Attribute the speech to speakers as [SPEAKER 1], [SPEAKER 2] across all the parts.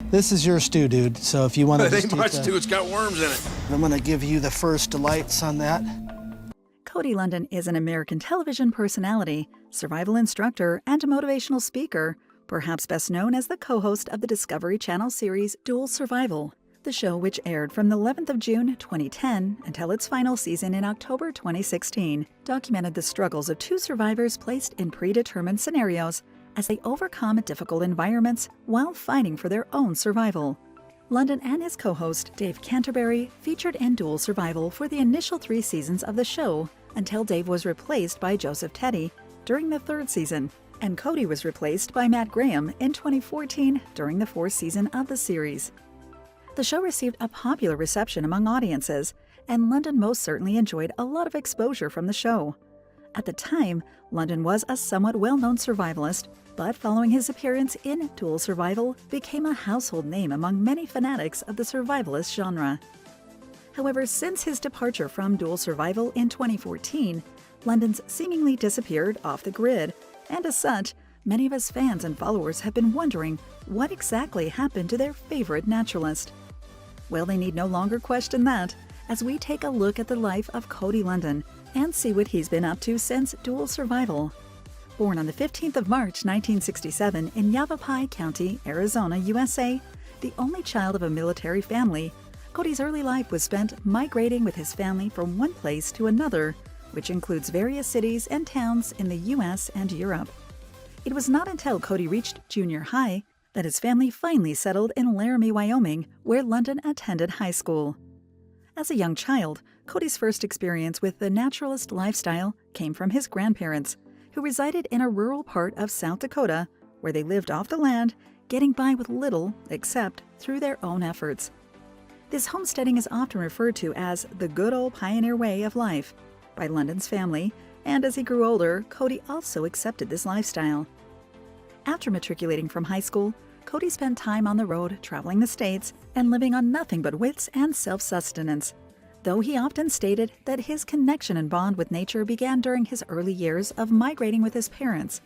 [SPEAKER 1] This is your stew, dude. So if you want to
[SPEAKER 2] It ain't much stew, it's got worms in it.
[SPEAKER 1] I'm going to give you the first delights on that.
[SPEAKER 3] Cody Lundin is an American television personality, survival instructor, and motivational speaker, perhaps best known as the co-host of the Discovery Channel series Dual Survival. The show, which aired from the 11th of June 2010 until its final season in October 2016, documented the struggles of two survivors placed in predetermined scenarios as they overcome difficult environments while fighting for their own survival. Lundin and his co-host, Dave Canterbury, featured in Dual Survival for the initial 3 seasons of the show until Dave was replaced by Joseph Teddy during the 3rd season, and Cody was replaced by Matt Graham in 2014 during the 4th season of the series. The show received a popular reception among audiences, and Lundin most certainly enjoyed a lot of exposure from the show. At the time, Lundin was a somewhat well-known survivalist, but following his appearance in Dual Survival, became a household name among many fanatics of the survivalist genre. However, since his departure from Dual Survival in 2014, Lundin's seemingly disappeared off the grid, and as such, many of his fans and followers have been wondering what exactly happened to their favorite naturalist. Well, they need no longer question that, as we take a look at the life of Cody Lundin and see what he's been up to since Dual Survival. Born on the 15th of March 1967 in Yavapai County, Arizona, USA, the only child of a military family, Cody's early life was spent migrating with his family from one place to another, which includes various cities and towns in the US and Europe. It was not until Cody reached junior high that his family finally settled in Laramie, Wyoming, where Lundin attended high school. As a young child, Cody's first experience with the naturalist lifestyle came from his grandparents, who resided in a rural part of South Dakota, where they lived off the land, getting by with little except through their own efforts. This homesteading is often referred to as the good old pioneer way of life by Lundin's family, and as he grew older, Cody also accepted this lifestyle. After matriculating from high school, Cody spent time on the road traveling the states and living on nothing but wits and self-sustenance, though he often stated that his connection and bond with nature began during his early years of migrating with his parents.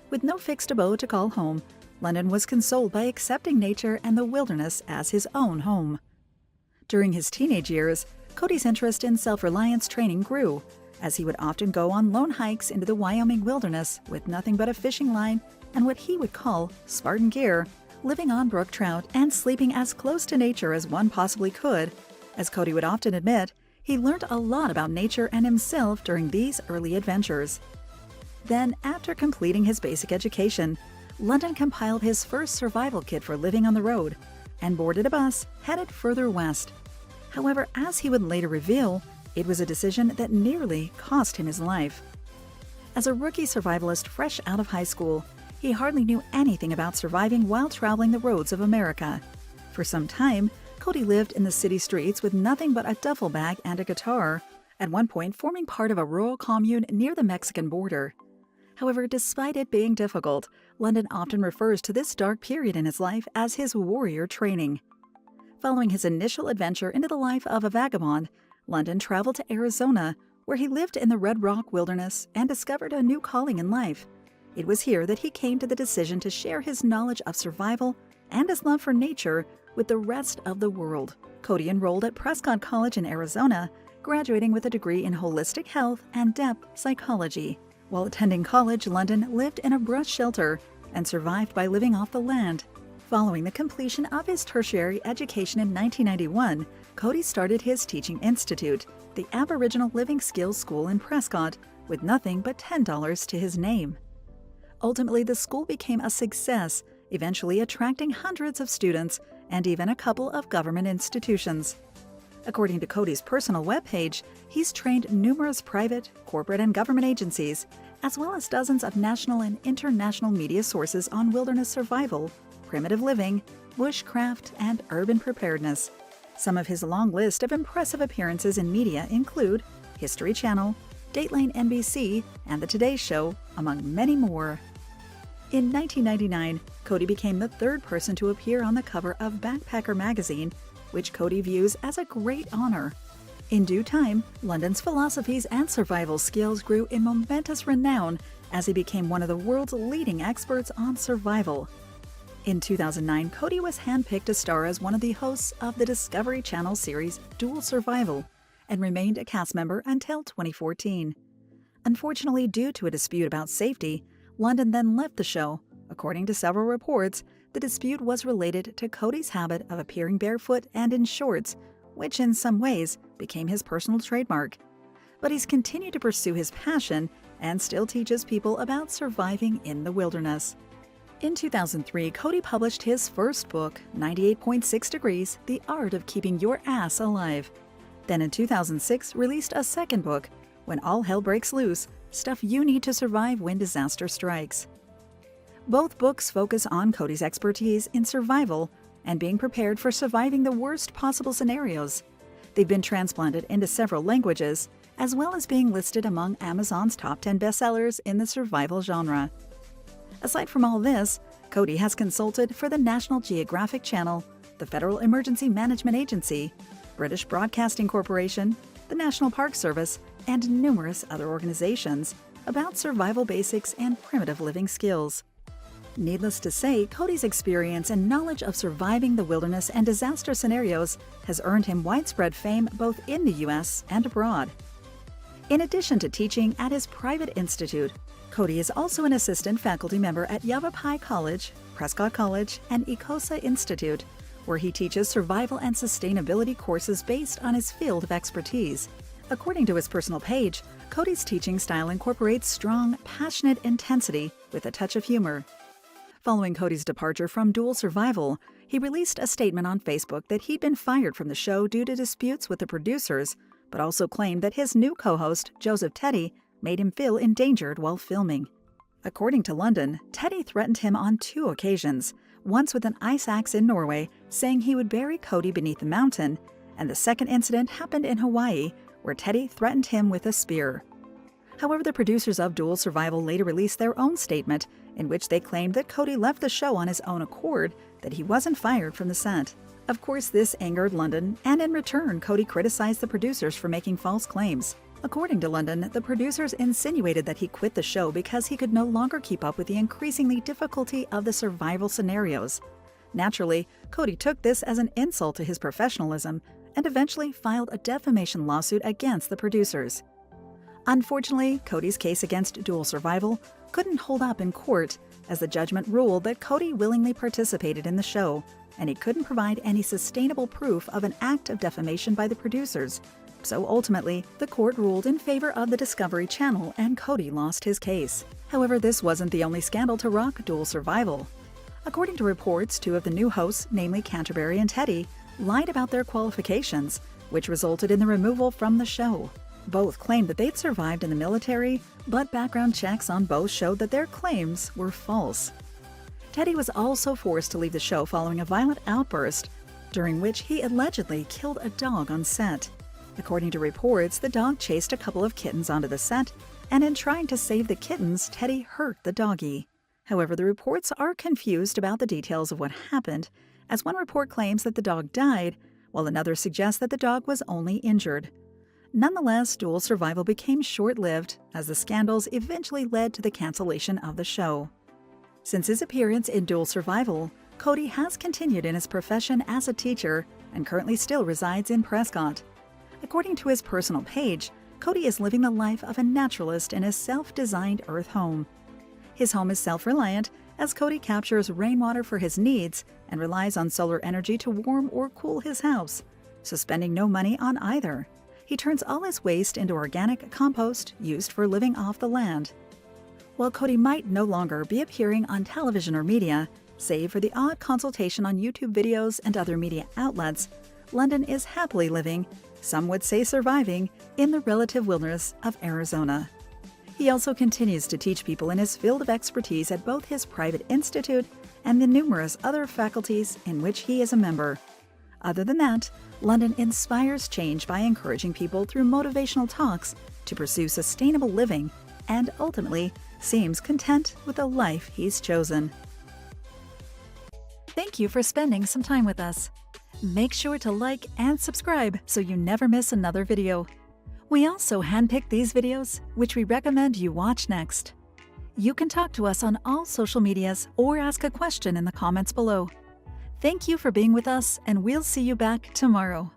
[SPEAKER 3] With no fixed abode to call home, Lundin was consoled by accepting nature and the wilderness as his own home. During his teenage years, Cody's interest in self-reliance training grew, as he would often go on lone hikes into the Wyoming wilderness with nothing but a fishing line and what he would call Spartan gear, living on brook trout and sleeping as close to nature as one possibly could. As Cody would often admit, he learned a lot about nature and himself during these early adventures. Then, after completing his basic education, Lundin compiled his first survival kit for living on the road and boarded a bus headed further west. However, as he would later reveal, it was a decision that nearly cost him his life. As a rookie survivalist fresh out of high school, he hardly knew anything about surviving while traveling the roads of America. For some time, Cody lived in the city streets with nothing but a duffel bag and a guitar, at one point forming part of a rural commune near the Mexican border. However, despite it being difficult, Lundin often refers to this dark period in his life as his warrior training. Following his initial adventure into the life of a vagabond, Lundin traveled to Arizona, where he lived in the Red Rock wilderness and discovered a new calling in life. It was here that he came to the decision to share his knowledge of survival and his love for nature with the rest of the world. Cody enrolled at Prescott College in Arizona, graduating with a degree in holistic health and depth psychology. While attending college, Lundin lived in a brush shelter and survived by living off the land. Following the completion of his tertiary education in 1991, Cody started his teaching institute, the Aboriginal Living Skills School in Prescott, with nothing but $10 to his name. Ultimately, the school became a success, eventually attracting hundreds of students and even a couple of government institutions. According to Cody's personal webpage, he's trained numerous private, corporate, and government agencies, as well as dozens of national and international media sources on wilderness survival, primitive living, bushcraft, and urban preparedness. Some of his long list of impressive appearances in media include History Channel, Dateline NBC, and The Today Show, among many more. In 1999, Cody became the 3rd person to appear on the cover of Backpacker magazine, which Cody views as a great honor. In due time, Lundin's philosophies and survival skills grew in momentous renown as he became one of the world's leading experts on survival. In 2009, Cody was handpicked to star as one of the hosts of the Discovery Channel series Dual Survival and remained a cast member until 2014. Unfortunately, due to a dispute about safety, Lundin then left the show. According to several reports, the dispute was related to Cody's habit of appearing barefoot and in shorts, which in some ways became his personal trademark. But he's continued to pursue his passion and still teaches people about surviving in the wilderness. In 2003, Cody published his first book, 98.6 Degrees: The Art of Keeping Your Ass Alive. Then in 2006, released a second book, When All Hell Breaks Loose: Stuff You Need to Survive When Disaster Strikes. Both books focus on Cody's expertise in survival and being prepared for surviving the worst possible scenarios. They've been transplanted into several languages, as well as being listed among Amazon's top 10 bestsellers in the survival genre. Aside from all this, Cody has consulted for the National Geographic Channel, the Federal Emergency Management Agency, British Broadcasting Corporation, the National Park Service, and numerous other organizations about survival basics and primitive living skills. Needless to say, Cody's experience and knowledge of surviving the wilderness and disaster scenarios has earned him widespread fame both in the U.S. and abroad. In addition to teaching at his private institute, Cody is also an assistant faculty member at Yavapai College, Prescott College, and Ecosa Institute, where he teaches survival and sustainability courses based on his field of expertise. According to his personal page, Cody's teaching style incorporates strong, passionate intensity with a touch of humor. Following Cody's departure from Dual Survival, he released a statement on Facebook that he'd been fired from the show due to disputes with the producers, but also claimed that his new co-host, Joseph Teddy, made him feel endangered while filming. According to Lundin, Teddy threatened him on 2 occasions, once with an ice axe in Norway, saying he would bury Cody beneath the mountain, and the second incident happened in Hawaii, where Teddy threatened him with a spear. However, the producers of Dual Survival later released their own statement, in which they claimed that Cody left the show on his own accord, that he wasn't fired from the set. Of course, this angered Lundin, and in return, Cody criticized the producers for making false claims. According to Lundin, the producers insinuated that he quit the show because he could no longer keep up with the increasingly difficulty of the survival scenarios. Naturally, Cody took this as an insult to his professionalism and eventually filed a defamation lawsuit against the producers. Unfortunately, Cody's case against Dual Survival couldn't hold up in court, as the judgment ruled that Cody willingly participated in the show, and he couldn't provide any sustainable proof of an act of defamation by the producers. So ultimately, the court ruled in favor of the Discovery Channel and Cody lost his case. However, this wasn't the only scandal to rock Dual Survival. According to reports, 2 of the new hosts, namely Canterbury and Teddy, lied about their qualifications, which resulted in the removal from the show. Both claimed that they'd survived in the military, but background checks on both showed that their claims were false. Teddy was also forced to leave the show following a violent outburst, during which he allegedly killed a dog on set. According to reports, the dog chased a couple of kittens onto the set, and in trying to save the kittens, Teddy hurt the doggy. However, the reports are confused about the details of what happened, as one report claims that the dog died, while another suggests that the dog was only injured. Nonetheless, Dual Survival became short-lived, as the scandals eventually led to the cancellation of the show. Since his appearance in Dual Survival, Cody has continued in his profession as a teacher and currently still resides in Prescott. According to his personal page, Cody is living the life of a naturalist in his self-designed earth home. His home is self-reliant, as Cody captures rainwater for his needs and relies on solar energy to warm or cool his house, so spending no money on either. He turns all his waste into organic compost used for living off the land. While Cody might no longer be appearing on television or media, save for the odd consultation on YouTube videos and other media outlets, Lundin is happily living, some would say surviving, in the relative wilderness of Arizona. He also continues to teach people in his field of expertise at both his private institute and the numerous other faculties in which he is a member. Other than that, Lundin inspires change by encouraging people through motivational talks to pursue sustainable living and ultimately seems content with the life he's chosen. Thank you for spending some time with us. Make sure to like and subscribe so you never miss another video. We also handpick these videos, which we recommend you watch next. You can talk to us on all social medias or ask a question in the comments below. Thank you for being with us, and we'll see you back tomorrow.